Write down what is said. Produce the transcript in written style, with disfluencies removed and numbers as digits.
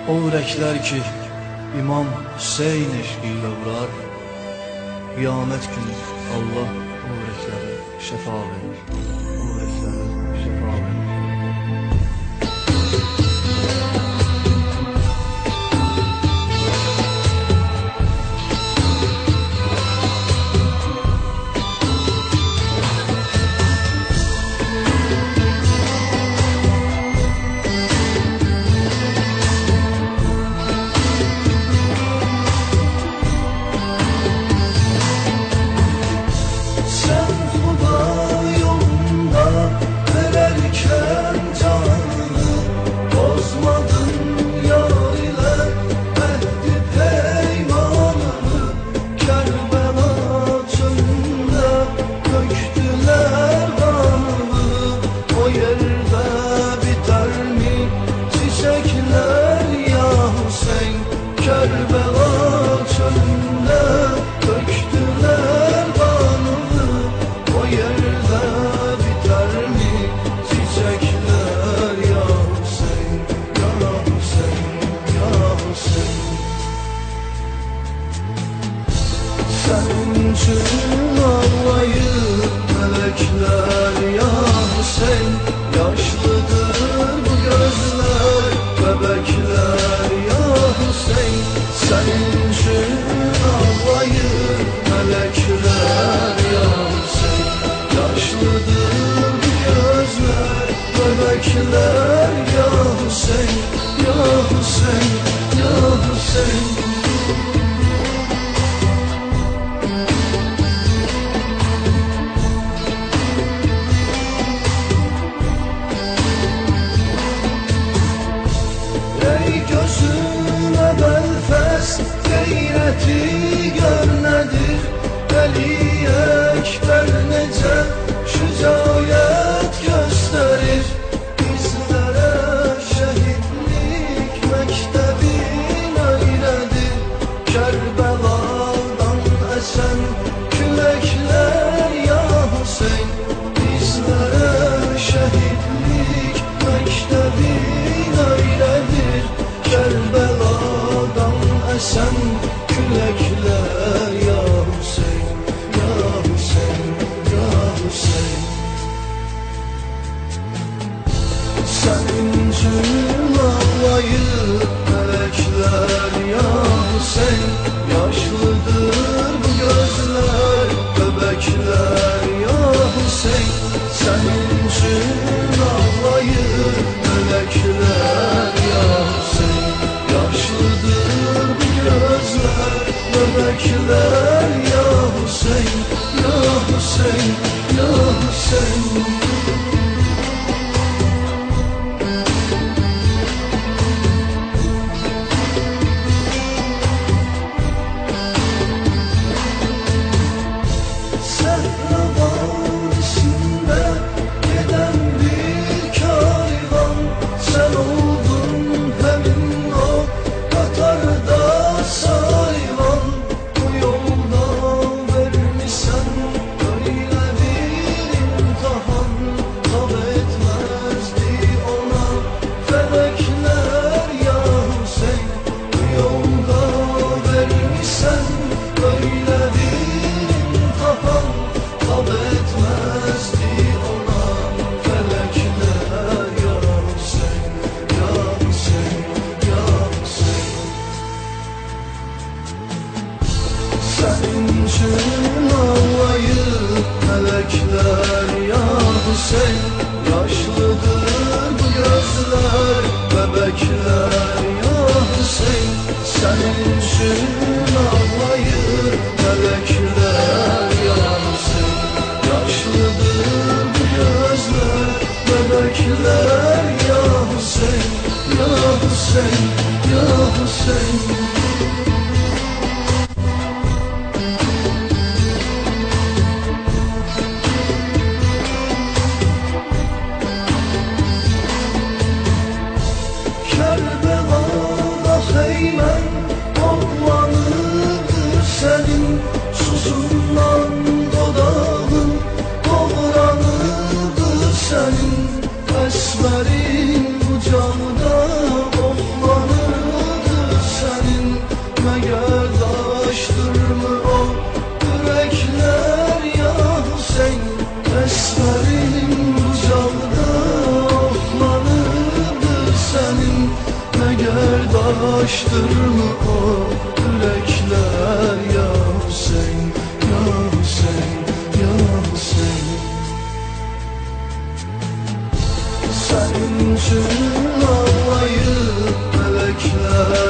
O ürəklər ki, İmam Hüseyin eşqiyle vurar, qiyamət günü Allah o ürəklərə şəfa verir, o ürəklərə şəfa verir. Senin için ağlayır melekler ya Hüseyin. Yaşlıdır bu gözler, bebekler ya Hüseyin. Senin için ağlayır melekler ya Hüseyin. Yaşlıdır bu gözler, bebekler ya Hüseyin. Ya Hüseyin, ya Hüseyin. Gözüne belfes gayreti gör nedir? Veli Ekber nece şücaət gösterir? Bizlere şehitlik mektebin öyledir. Kerbeladan esen külekler ya Hüseyin. Bizlere şehitlik mektebin öyledir. Kerbeladan esen külekler ya Hüseyin, ya Hüseyin, ya Hüseyin. Senin için ağlayır melekler ya Hüseyin. Yaşlıdır bu gözler, bebekler ya Hüseyin. Senin için ağlayır melekler ya Hüseyin. Yaşlıdır bu gözler, bebekler ya Hüseyin. Ya Hüseyin, ya Hüseyin. Senin için ağlayır melekler ya Hüseyin. Yaşlıdır bu gözler, bebekler ya Hüseyin. Senin için ağlayır melekler ya Hüseyin. Yaşlıdır bu gözler, bebekler ya Hüseyin. Ya Hüseyin, ya Hüseyin. Kerbela'da heymen oğlanıdır senin. Susundan dodağın doğranıdır senin. Esmerin kucağında oğlanıdır Paylaştırma o yürekler ya Hüseyin, ya Hüseyin, ya Hüseyin. Senin için ağlayıp melekler